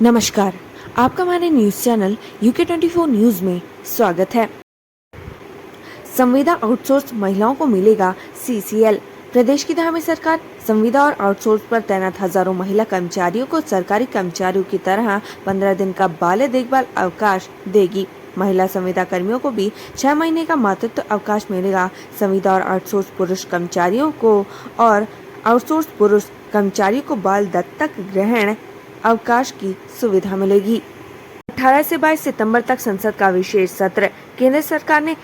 नमस्कार, आपका हमारे न्यूज चैनल UK24 न्यूज में स्वागत है। संविदा आउटसोर्स महिलाओं को मिलेगा CCL। प्रदेश की धामी सरकार संविदा और आउटसोर्स पर तैनात हजारों महिला कर्मचारियों को सरकारी कर्मचारियों की तरह 15 दिन का बाल देखभाल अवकाश देगी। महिला संविदा कर्मियों को भी 6 महीने का मातृत्व अवकाश मिलेगा। संविदा और आउटसोर्स पुरुष कर्मचारियों को और आउटसोर्स पुरुष कर्मचारियों को बाल दत्तक ग्रहण अवकाश की सुविधा मिलेगी। 18 से 22 सितंबर तक संसद का विशेष सत्र। केंद्र सरकार ने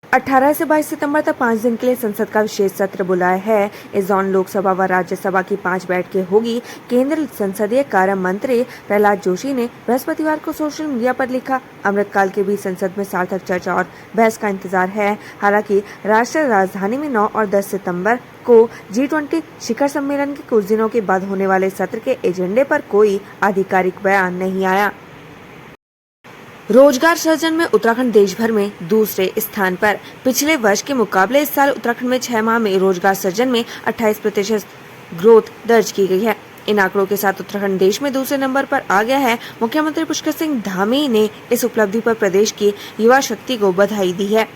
18 से 22 सितंबर तक 5 दिन के लिए संसद का विशेष सत्र बुलाया है। इस दौरान लोकसभा व राज्यसभा की 5 बैठकें होगी। केंद्रीय संसदीय कार्य मंत्री प्रहलाद जोशी ने बृहस्पतिवार को सोशल मीडिया पर लिखा, अमृतकाल के बीच संसद में सार्थक चर्चा और बहस का इंतजार है। हालांकि राष्ट्रीय राजधानी में 9 और 10 सितंबर को G20 शिखर सम्मेलन के कुछ दिनों के बाद होने वाले सत्र के एजेंडे पर कोई आधिकारिक बयान नहीं आया। रोजगार सृजन में उत्तराखंड देश भर में दूसरे स्थान पर। पिछले वर्ष के मुकाबले इस साल उत्तराखंड में 6 माह में रोजगार सृजन में 28% ग्रोथ दर्ज की गई है। इन आंकड़ों के साथ उत्तराखंड देश में दूसरे नंबर पर आ गया है। मुख्यमंत्री पुष्कर सिंह धामी ने इस उपलब्धि पर प्रदेश की युवा शक्ति को बधाई दी है।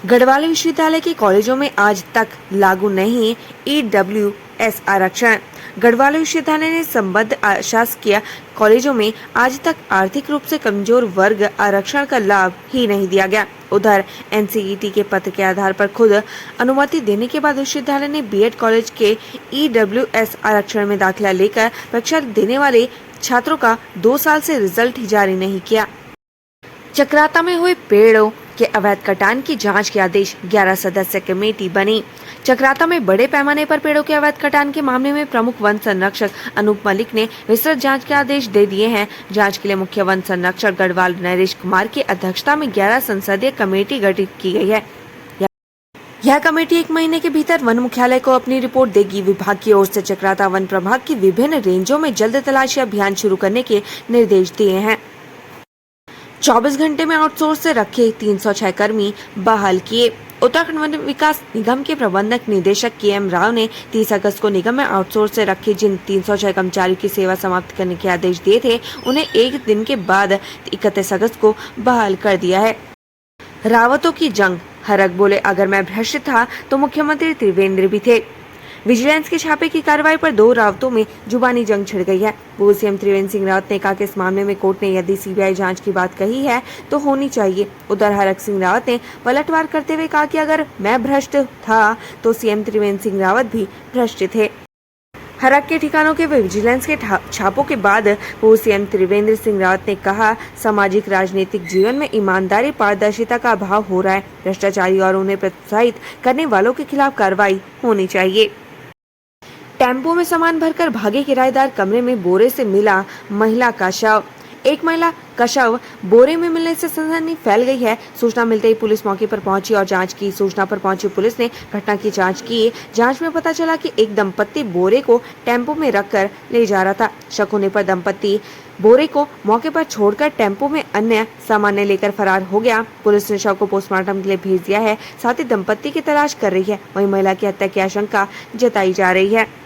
गढ़वाल विश्वविद्यालय के कॉलेजों में आज तक लागू नहीं EWS आरक्षण। गढ़वाल विश्वविद्यालय ने संबद्ध शासकीय कॉलेजों में आज तक आर्थिक रूप से कमजोर वर्ग आरक्षण का लाभ ही नहीं दिया गया। उधर NCET के पत्र के आधार पर खुद अनुमति देने के बाद विश्वविद्यालय ने BEd कॉलेज के EWS आरक्षण में दाखिला लेकर परीक्षा देने वाले छात्रों का 2 साल से रिजल्ट ही जारी नहीं किया। चक्राता में हुए पेड़ों के अवैध कटान की जांच के आदेश। 11 सदस्य कमेटी बनी। चक्राता में बड़े पैमाने पर पेड़ों के अवैध कटान के मामले में प्रमुख वन संरक्षक अनूप मलिक ने विस्तृत जांच के आदेश दे दिए हैं। जांच के लिए मुख्य वन संरक्षक गढ़वाल नरेश कुमार की अध्यक्षता में 11 संसदीय कमेटी गठित की गई है। यह कमेटी 1 महीने के भीतर वन मुख्यालय को अपनी रिपोर्ट देगी। विभाग की ओर से चक्राता वन प्रभाग की विभिन्न रेंजों में जल्द तलाशी अभियान शुरू करने के निर्देश दिए हैं। 24 घंटे में आउटसोर्स से रखे 306 कर्मी बहाल किए। उत्तराखंड वन विकास निगम के प्रबंधक निदेशक KM राव ने 30 अगस्त को निगम में आउटसोर्स से रखे जिन 306 कर्मचारियों की सेवा समाप्त करने के आदेश दिए थे, उन्हें 1 दिन के बाद 31 अगस्त को बहाल कर दिया है। रावतों की जंग। हरक बोले, अगर मैं भ्रष्ट था तो मुख्यमंत्री त्रिवेंद्र भी थे। विजिलेंस के छापे की कार्रवाई पर 2 रावतों में जुबानी जंग छिड़ गई है। पूर्व CM त्रिवेंद्र सिंह रावत ने कहा कि इस मामले में कोर्ट ने यदि CBI जांच की बात कही है तो होनी चाहिए। उधर हरक सिंह रावत ने पलटवार करते हुए कहा कि अगर मैं भ्रष्ट था तो CM त्रिवेंद्र सिंह रावत भी भ्रष्ट थे। हरक के ठिकानों के विजिलेंस के छापों के बाद पूर्व CM त्रिवेंद्र सिंह रावत ने कहा, सामाजिक राजनीतिक जीवन में ईमानदारी पारदर्शिता का अभाव हो रहा है। भ्रष्टाचारी और उन्हें प्रोत्साहित करने वालों के खिलाफ कार्रवाई होनी चाहिए। टेम्पो में सामान भरकर भागे किराएदार, कमरे में बोरे से मिला महिला का शव। एक महिला का शव बोरे में मिलने से सनसनी फैल गई है। सूचना मिलते ही पुलिस मौके पर पहुंची और जांच की। सूचना पर पहुंची पुलिस ने घटना की जांच की। जांच में पता चला कि एक दंपत्ति बोरे को टेम्पो में रखकर ले जा रहा था। शक होने पर दंपत्ति बोरे को मौके पर छोड़कर टेम्पो में अन्य सामान लेकर फरार हो गया। पुलिस ने शव को पोस्टमार्टम के लिए भेज दिया है। साथ ही दंपत्ति की तलाश कर रही है। वहीं महिला की हत्या की आशंका जताई जा रही है।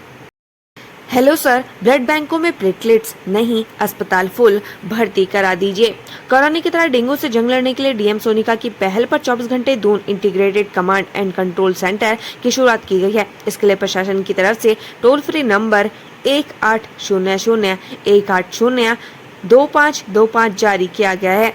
हेलो सर, ब्लड बैंकों में प्लेटलेट्स नहीं, अस्पताल फुल, भर्ती करा दीजिए। कोरोना की तरह डेंगू से जंग लड़ने के लिए DM सोनिका की पहल पर 24 घंटे Doon integrated command and control centre की शुरुआत की गई है। इसके लिए प्रशासन की तरफ से टोल फ्री नंबर 1800-180-2525 जारी किया गया है।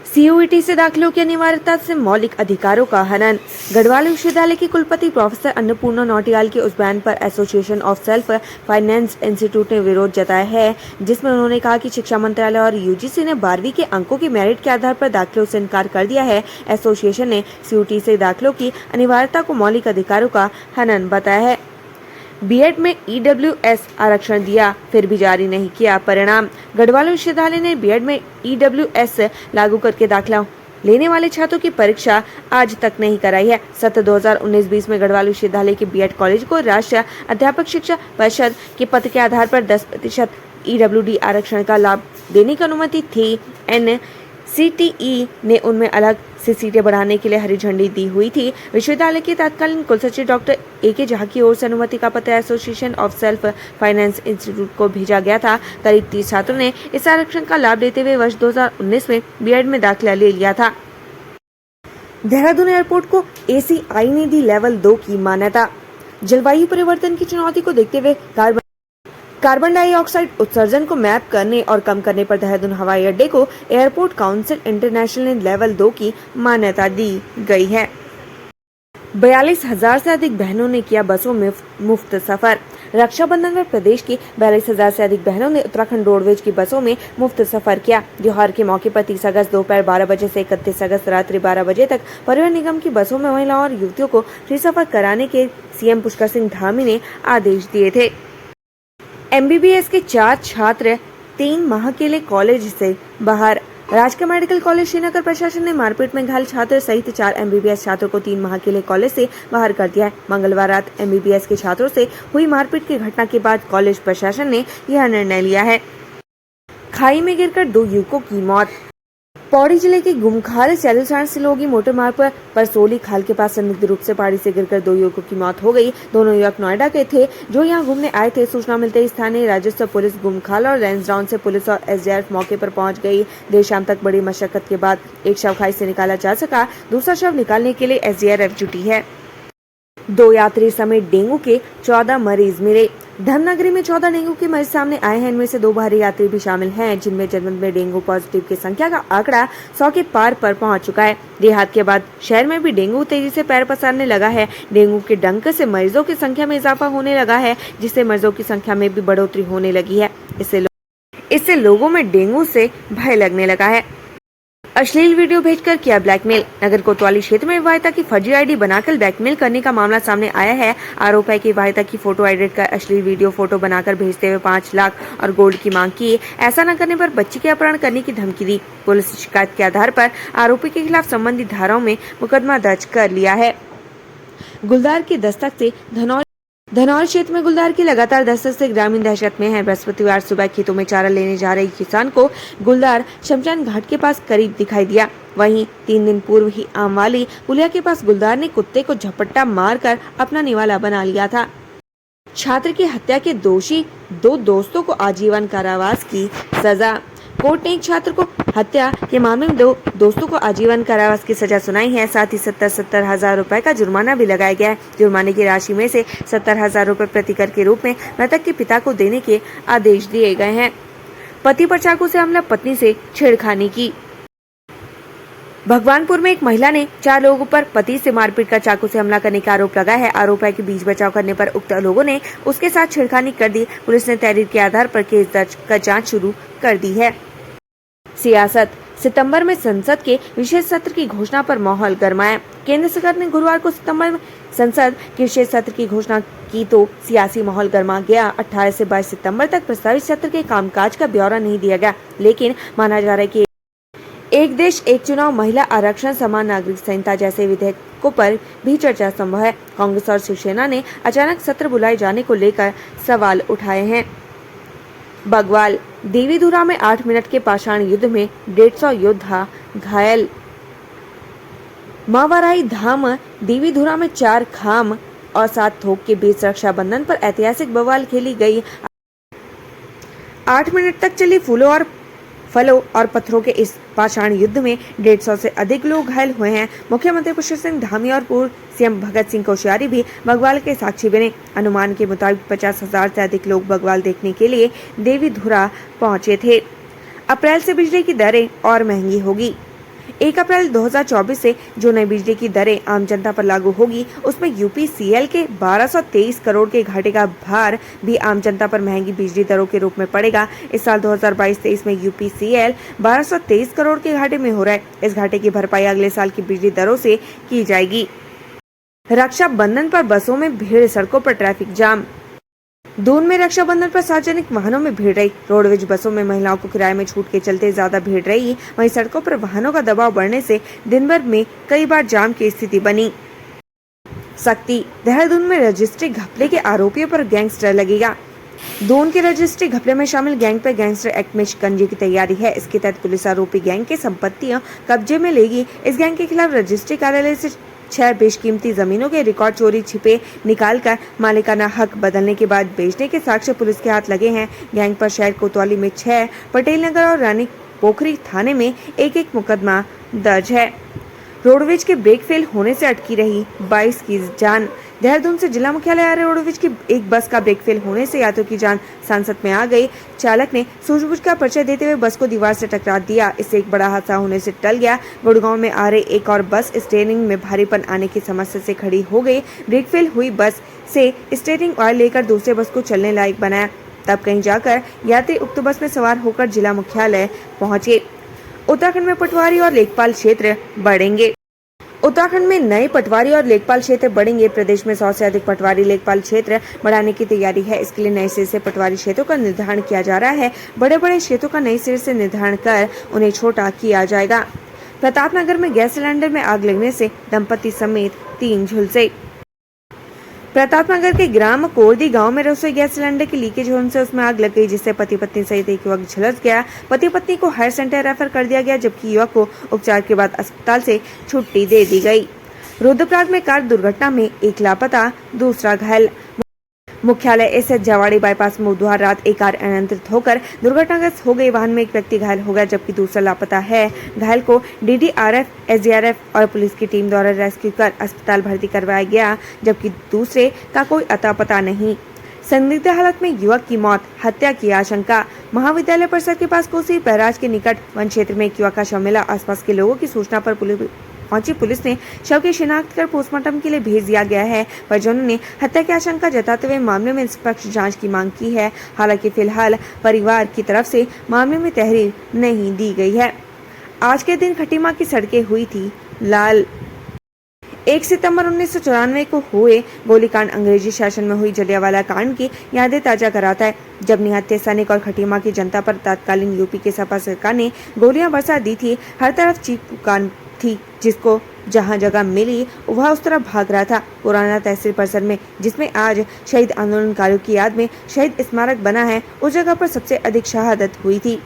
CUET से दाखिलों की अनिवार्यता से मौलिक अधिकारों का हनन। गढ़वाल विश्वविद्यालय की कुलपति प्रोफेसर अन्नपूर्णा नौटियाल के उस बयान पर association of self finance institute ने विरोध जताया है, जिसमें उन्होंने कहा कि शिक्षा मंत्रालय और UGC ने 12वीं के अंकों की मेरिट के आधार पर दाखिलों से इनकार कर दिया है। एसोसिएशन ने CUET से दाखिलों की अनिवार्यता को मौलिक अधिकारों का हनन बताया है। BEd में EWS आरक्षण दिया, फिर भी जारी नहीं किया परिणाम। गढ़वाल विश्वविद्यालय ने BEd में EWS लागू करके दाखिला लेने वाले छात्रों की परीक्षा आज तक नहीं कराई है। सत्र 2019-20 में गढ़वाल विश्वविद्यालय के BEd कॉलेज को राष्ट्रीय अध्यापक शिक्षा परिषद के पत्र के आधार पर 10% EWD आरक्षण का लाभ देने की अनुमति थी। NCTE ने उनमें अलग से सीटें बढ़ाने के लिए हरी झंडी दी हुई थी। विश्वविद्यालय के तत्कालीन कुलसचिव डॉक्टर A.K. झा की ओर से अनुमति का पत्र association of self finance institute को भेजा गया था। करीब 30 छात्रों ने इस आरक्षण का लाभ लेते हुए वर्ष 2019 में बीएड में दाखिला ले लिया था। देहरादून एयरपोर्ट को ACI ने दी लेवल 2 की मान्यता। जलवायु परिवर्तन की चुनौती को देखते हुए कार्बन डाइऑक्साइड उत्सर्जन को मैप करने और कम करने पर देहरादून हवाई अड्डे को एयरपोर्ट काउंसिल इंटरनेशनल ने लेवल 2 की मान्यता दी गई है। 42,000 से अधिक बहनों ने किया बसों में मुफ्त सफर। रक्षाबंधन में प्रदेश की 42,000 से अधिक बहनों ने उत्तराखंड रोडवेज की बसों में मुफ्त सफर किया। त्योहार के मौके पर 30 अगस्त दोपहर 12 बजे से 31 अगस्त रात्रि 12 बजे तक परिवहन निगम की बसों में महिलाओं और युवतियों को फ्री सफर कराने के सीएम पुष्कर सिंह धामी ने आदेश दिए थे। MBBS के 4 छात्र 3 माह के लिए कॉलेज से बाहर। राजकीय मेडिकल कॉलेज श्रीनगर प्रशासन ने मारपीट में घायल छात्र सहित 4 MBBS छात्रों को 3 माह के लिए कॉलेज से बाहर कर दिया है। मंगलवार रात MBBS के छात्रों से हुई मारपीट की घटना के बाद कॉलेज प्रशासन ने यह निर्णय लिया है। खाई में गिरकर 2 युवकों की मौत। पौड़ी जिले के गुमखाल चैलुसाण सिलोगी मोटर मार्ग पर परसोली खाल के पास संदिग्ध रूप से पहाड़ी से गिरकर 2 युवकों की मौत हो गई। दोनों युवक नोएडा के थे जो यहां घूमने आए थे। सूचना मिलते ही स्थानीय राजस्व पुलिस गुमखाल और लैंसडाउन से पुलिस और SDRF मौके पर पहुंच गई। देर शाम तक बड़ी मशक्कत के बाद एक शव खाई से निकाला जा सका। दूसरा शव निकालने के लिए SDRF जुटी है। 2 यात्री समेत डेंगू के 14 मरीज मिले। धर्मनगरी में 14 डेंगू के मरीज सामने आए हैं। इनमें से 2 बाहरी यात्री भी शामिल हैं, जिनमें जनपद में डेंगू पॉजिटिव की संख्या का आंकड़ा 100 के पार पर पहुंच चुका है। देहात के बाद शहर में भी डेंगू तेजी से पैर पसारने लगा है। डेंगू के डंक से मरीजों की संख्या में इजाफा होने लगा है, जिससे मरीजों की संख्या में भी बढ़ोतरी होने लगी है। इससे लोगों में डेंगू से भय लगने लगा है। अश्लील वीडियो भेजकर किया ब्लैकमेल। नगर कोतवाली क्षेत्र में विवाहिता की फर्जी आईडी बनाकर ब्लैकमेल करने का मामला सामने आया है। आरोप है कि विवाहिता की फोटो एडिट कर अश्लील वीडियो फोटो बनाकर भेजते हुए 5 लाख और गोल्ड की मांग की। ऐसा न करने पर बच्ची के अपहरण करने की धमकी दी। पुलिस शिकायत के आधार पर आरोपी के खिलाफ संबंधित धाराओं में मुकदमा दर्ज कर लिया है। गुलदार की दस्तक से धनौर क्षेत्र में गुलदार की लगातार दस्तक से ग्रामीण दहशत में है। बृहस्पतिवार सुबह खेतों में चारा लेने जा रही किसान को गुलदार शमशान घाट के पास करीब दिखाई दिया। वहीं 3 दिन पूर्व ही आमवाली पुलिया के पास गुलदार ने कुत्ते को झपट्टा मारकर अपना निवाला बना लिया था। छात्र की हत्या के दोषी 2 दोस्तों को आजीवन कारावास की सजा। कोर्ट ने एक छात्र को हत्या के मामले में 2 दोस्तों को आजीवन कारावास की सजा सुनाई है। साथ ही 70 हजार रुपए का जुर्माना भी लगाया गया है। जुर्माने की राशि में से 70,000 रुपए प्रतिकर के रूप में मृतक के पिता को देने के आदेश दिए गए हैं। पति पर चाकू से हमला, पत्नी से छेड़खानी की। भगवानपुर में एक महिला ने 4 लोगों पर पति से मारपीट कर चाकू से हमला करने का आरोप लगाया है। आरोप है कि बीच बचाव करने पर उक्त लोगों ने उसके साथ छेड़खानी कर दी। पुलिस ने तहरीर के आधार पर केस दर्ज कर जांच शुरू कर दी है। सियासत। सितंबर में संसद के विशेष सत्र की घोषणा पर माहौल गरमाया। केंद्र सरकार ने गुरुवार को सितंबर में संसद के विशेष सत्र की घोषणा की तो सियासी माहौल गर्मा गया। 18 से 22 सितंबर तक प्रस्तावित सत्र के कामकाज का ब्यौरा नहीं दिया गया, लेकिन माना जा रहा है कि एक देश एक चुनाव, महिला आरक्षण, समान नागरिक संहिता जैसे विधेयकों पर भी चर्चा संभव है। कांग्रेस और शिवसेना ने अचानक सत्र बुलाए जाने को लेकर सवाल उठाए हैं। बगवाल। देवीधुरा में 8 मिनट के पाषाण युद्ध में 150 योद्धा घायल। मावराई धाम देवीधुरा में 4 खाम और 7 थोक के बीच रक्षाबंधन पर ऐतिहासिक बवाल खेली गई। 8 मिनट तक चली फलों और पत्थरों के इस पाषाण युद्ध में 150 से अधिक लोग घायल हुए हैं। मुख्यमंत्री पुष्कर सिंह धामी और पूर्व सीएम भगत सिंह कोश्यारी भी बगवाल के साक्षी बने। अनुमान के मुताबिक 50,000 से अधिक लोग बगवाल देखने के लिए देवीधुरा पहुंचे थे। अप्रैल से बिजली की दरें और महंगी होगी। 1 अप्रैल 2024 से जो नई बिजली की दरें आम जनता पर लागू होगी, उसमें UPCL के 1223 करोड़ के घाटे का भार भी आम जनता पर महंगी बिजली दरों के रूप में पड़ेगा। इस साल 2022-23 में UPCL 1223 करोड़ के घाटे में हो रहा है। इस घाटे की भरपाई अगले साल की बिजली दरों से की जाएगी। रक्षाबंधन पर बसों में भीड़, सड़कों पर ट्रैफिक जाम। दून में रक्षाबंधन पर सार्वजनिक वाहनों में भीड़ रही। रोडवेज बसों में महिलाओं को किराए में छूट के चलते ज्यादा भीड़ रही। वहीं सड़कों पर वाहनों का दबाव बढ़ने से दिन भर में कई बार जाम की स्थिति बनी। सख्ती। देहरादून में रजिस्ट्री घपले के आरोपियों पर गैंगस्टर लगेगा। दोन के रजिस्ट्री घपले में शामिल गैंग पर गैंगस्टर एक्ट में शिकंजे की तैयारी है। इसके तहत पुलिस आरोपी गैंग की संपत्तियां कब्जे में लेगी। इस गैंग के खिलाफ रजिस्ट्री कार्यालय से 6 बेशकीमती जमीनों के रिकॉर्ड चोरी छिपे निकालकर मालिकाना हक बदलने के बाद बेचने के साक्ष्य पुलिस के हाथ लगे हैं। गैंग पर शहर कोतवाली में 6, पटेल नगर और रानी पोखरी थाने में एक मुकदमा दर्ज है। रोडवेज के ब्रेक फेल होने से अटकी रही 22 की जान। देहरादून से जिला मुख्यालय आ रहे रोडवेज की एक बस का ब्रेक फेल होने से यात्रियों की जान सांसत में आ गई। चालक ने सूझबूझ का परिचय देते हुए बस को दीवार से टकरा दिया। इससे एक बड़ा हादसा होने से टल गया। गुड़गांव में आ रहे एक और बस स्टीयरिंग में भारीपन आने की समस्या से खड़ी हो गई। ब्रेक फेल हुई बस से स्टीयरिंग ऑयल लेकर दूसरे बस को चलने लायक बनाया। तब कहीं जाकर यात्री उक्त बस में सवार होकर जिला मुख्यालय पहुंचे। उत्तराखंड में पटवारी और लेखपाल क्षेत्र बढ़ेंगे। उत्तराखंड में नए पटवारी और लेखपाल क्षेत्र बढ़ेंगे। प्रदेश में 100 से अधिक पटवारी लेखपाल क्षेत्र बढ़ाने की तैयारी है। इसके लिए नए सिरे से पटवारी क्षेत्रों का निर्धारण किया जा रहा है। बड़े क्षेत्रों का नए सिरे से निर्धारण कर उन्हें छोटा किया जाएगा। प्रतापनगर में गैस सिलेंडर में आग लगने से दंपति समेत 3 झुलसे। प्रतापनगर के ग्राम कोरदी गांव में रसोई गैस सिलेंडर की लीकेज होने से उसमें आग लग गई, जिससे पति पत्नी सहित एक युवक झुलस गया। पति पत्नी को हायर सेंटर रेफर कर दिया गया, जबकि युवक को उपचार के बाद अस्पताल से छुट्टी दे दी गई। रुद्रप्रयाग में कार दुर्घटना में एक लापता, दूसरा घायल। मुख्यालय एसएच जवाड़ी बाईपास में बुधवार रात एक कार अनियंत्रित होकर दुर्घटनाग्रस्त हो गई। वाहन में एक व्यक्ति घायल हो गया, जबकि दूसरा लापता है। घायल को डीडीआरएफ, एसडीआरएफ और पुलिस की टीम द्वारा रेस्क्यू कर अस्पताल भर्ती करवाया गया, जबकि दूसरे का कोई अता पता नहीं। संदिग्ध हालत में युवक की मौत, हत्या की आशंका। महाविद्यालय परिसर के पास कोसी बैराज के निकट वन क्षेत्र में एक युवक का शव मिला। आसपास के लोगों की सूचना पर पहुंची पुलिस ने शव की शिनाख्त कर पोस्टमार्टम के लिए भेज दिया गया है। परिजनों ने हत्या की आशंका जताते हुए मामले में निष्पक्ष जांच की मांग की है। हालांकि फिलहाल परिवार की तरफ से मामले में तहरीर नहीं दी गई है। आज के दिन खटीमा की सड़कें हुई थी लाल। 1 सितंबर 1994 को हुए गोलीकांड अंग्रेजी शासन में हुई जलियांवाला कांड की यादें ताजा कराता है, जब निहत्थे सैनिक और खटीमा की जनता पर तत्कालीन यूपी के सपा सरकार ने गोलियां बरसा दी थी। हर तरफ चीख पुकार थी, जिसको जहां जगह मिली वह उस तरफ भाग रहा था। पुराना तहसील परिसर में, जिसमें आज शहीद आंदोलनकारियों की याद में शहीद स्मारक बना है, उस जगह पर सबसे अधिक शहादत हुई थी।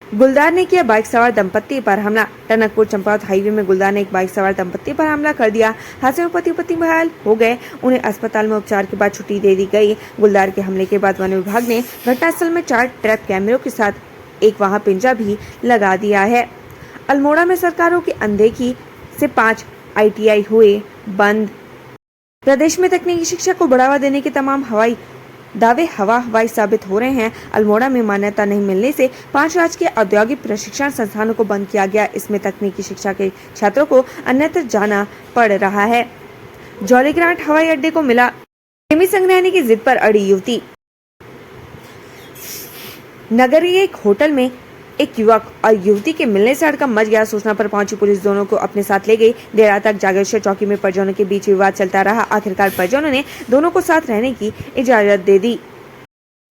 गुलदार ने किया बाइक सवार दंपत्ति पर हमला। टनकपुर चंपावत हाईवे में गुलदार ने एक बाइक सवार दंपत्ति पर हमला कर दिया। हादसे में पति पत्नी घायल हो गए। उन्हें अस्पताल में उपचार के बाद छुट्टी दे दी गई। गुलदार के हमले के बाद वन विभाग ने घटनास्थल में 4 ट्रैप कैमरों के साथ एक वहां पिंजरा भी लगा दिया है। अल्मोड़ा में सरकारों की अनदेखी से 5 ITI हुए बंद। प्रदेश में तकनीकी शिक्षा को बढ़ावा देने के तमाम दावे हवाई साबित हो रहे हैं। अल्मोड़ा में मान्यता नहीं मिलने से 5 राज्य के औद्योगिक प्रशिक्षण संस्थानों को बंद किया गया। इसमें तकनीकी शिक्षा के छात्रों को अन्यत्र जाना पड़ रहा है। जॉलीग्रांट हवाई अड्डे को मिला। प्रेमी संग्रहणी की जिद पर अड़ी युवती। नगरीय एक होटल में एक युवक और युवती के मिलने से हड़कंप मच गया। सूचना पर पहुंची पुलिस दोनों को अपने साथ ले गई। देर रात तक जागेश्वर चौकी में परिजनों के बीच विवाद चलता रहा। आखिरकार परिजनों ने दोनों को साथ रहने की इजाजत दे दी।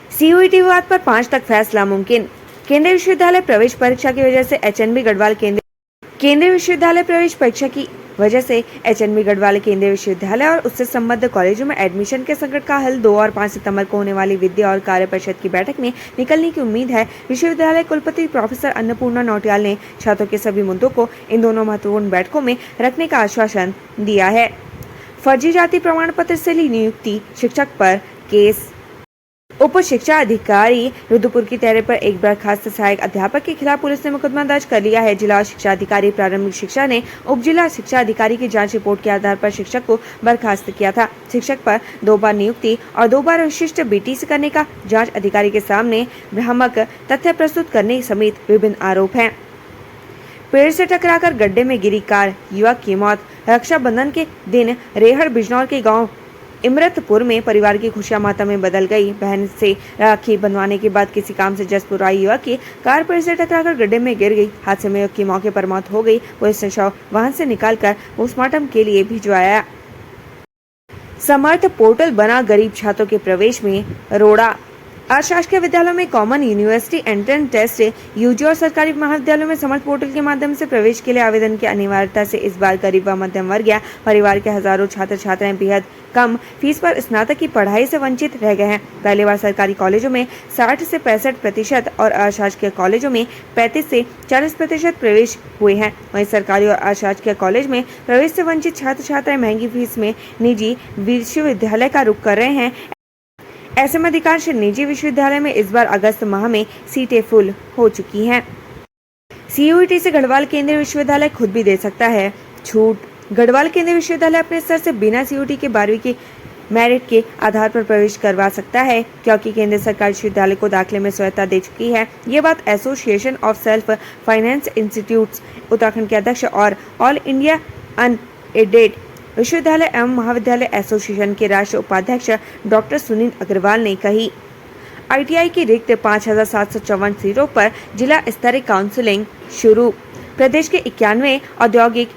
CUET विवाद पर 5 तक फैसला मुमकिन। केंद्रीय विश्वविद्यालय प्रवेश परीक्षा की वजह से HNB गढ़वाल केंद्रीय विश्वविद्यालय प्रवेश परीक्षा की वजह से HNB गढ़वाल केंद्रीय विश्वविद्यालय और उससे संबद्ध कॉलेजों में एडमिशन के संकट का हल 2 और 5 सितंबर को होने वाली विद्या और कार्य परिषद की बैठक में निकलने की उम्मीद है। विश्वविद्यालय कुलपति प्रोफेसर अन्नपूर्णा नौटियाल ने छात्रों के सभी मुद्दों को इन दोनों महत्वपूर्ण बैठकों में रखने का आश्वासन दिया है। फर्जी जाति प्रमाण पत्र से ली नियुक्ति, शिक्षक पर केस। उप शिक्षा अधिकारी रुद्रपुर की तहरीर पर एक बर्खास्त सहायक अध्यापक के खिलाफ पुलिस ने मुकदमा दर्ज कर लिया है। जिला शिक्षा अधिकारी प्रारंभिक शिक्षा ने उप जिला शिक्षा अधिकारी की जांच रिपोर्ट के आधार पर शिक्षक को बर्खास्त किया था। शिक्षक पर 2 बार नियुक्ति और 2 बार विशिष्ट BTC करने का जांच अधिकारी के सामने भ्रामक तथ्य प्रस्तुत करने समेत विभिन्न आरोप हैं। पेड़ से टकराकर गड्ढे में गिरी कार, युवक की मौत। रक्षाबंधन के दिन रेहड़ बिजनौर के गाँव इमरतपुर में परिवार की खुशियां मातम में बदल गई। बहन से राखी बंधवाने के बाद किसी काम से जसपुर आई युवक की कार पेड़ से टकराकर गड्ढे में गिर गई। हादसे में युवक की मौके पर मौत हो गई। पुलिस ने शव वाहन से निकालकर पोस्टमार्टम के लिए भिजवाया। समर्थ पोर्टल बना गरीब छात्रों के प्रवेश में रोड़ा। अशासकीय विद्यालयों में common university entrance test, UG और सरकारी महाविद्यालयों में समर्थ पोर्टल के माध्यम से प्रवेश के लिए आवेदन की अनिवार्यता से इस बार गरीब व मध्यम वर्गीय परिवार के हजारों छात्र छात्राएं बेहद कम फीस पर स्नातक की पढ़ाई से वंचित रह गए हैं। पहली बार सरकारी कॉलेजों में 60 से 65% और अशासकीय कॉलेजों में 35 से 40% प्रवेश हुए हैं। वहीं सरकारी और अशासकीय कॉलेज में प्रवेश से वंचित छात्र छात्राएं महंगी फीस में निजी विश्वविद्यालय का रुख कर रहे हैं। ऐसे में अधिकांश निजी विश्वविद्यालय में इस बार अगस्त माह में सीटें फुल हो चुकी हैं। सीयूईटी से गढ़वाल केंद्रीय विश्वविद्यालय खुद भी दे सकता है छूट। गढ़वाल केंद्रीय विश्वविद्यालय अपने स्तर से बिना सीयूईटी के 12वीं के मेरिट के आधार पर प्रवेश करवा सकता है, क्योंकि केंद्र सरकार विश्वविद्यालय को दाखिले में स्वायत्ता दे चुकी है। ये बात association of self finance institutes Uttarakhand के अध्यक्ष और ऑल इंडिया अनएडेड विश्वविद्यालय एवं महाविद्यालय एसोसिएशन के राष्ट्रीय उपाध्यक्ष डॉक्टर सुनील अग्रवाल ने कही। आईटीआई की रिक्त 5,754 सीटों पर जिला स्तरीय काउंसलिंग शुरू। प्रदेश के 91 औद्योगिक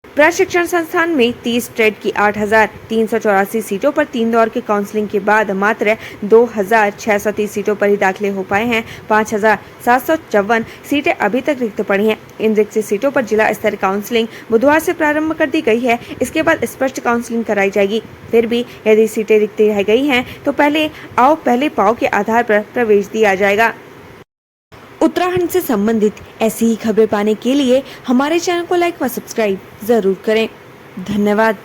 प्रशिक्षण संस्थान में 30 ट्रेड की 8,384 सीटों पर 3 दौर के काउंसलिंग के बाद मात्र 2,630 सीटों पर ही दाखिले हो पाए हैं। 5,754 सीटें अभी तक रिक्त पड़ी हैं। इन रिक्त सीटों पर जिला स्तरीय काउंसलिंग बुधवार से प्रारंभ कर दी गई है। इसके बाद स्पष्ट काउंसलिंग कराई जाएगी। फिर भी यदि सीटें रिक्त रह गई हैं तो पहले आओ पहले पाओ के आधार पर प्रवेश दिया जाएगा। उत्तराखंड से संबंधित ऐसी ही खबरें पाने के लिए हमारे चैनल को लाइक व सब्सक्राइब जरूर करें। धन्यवाद।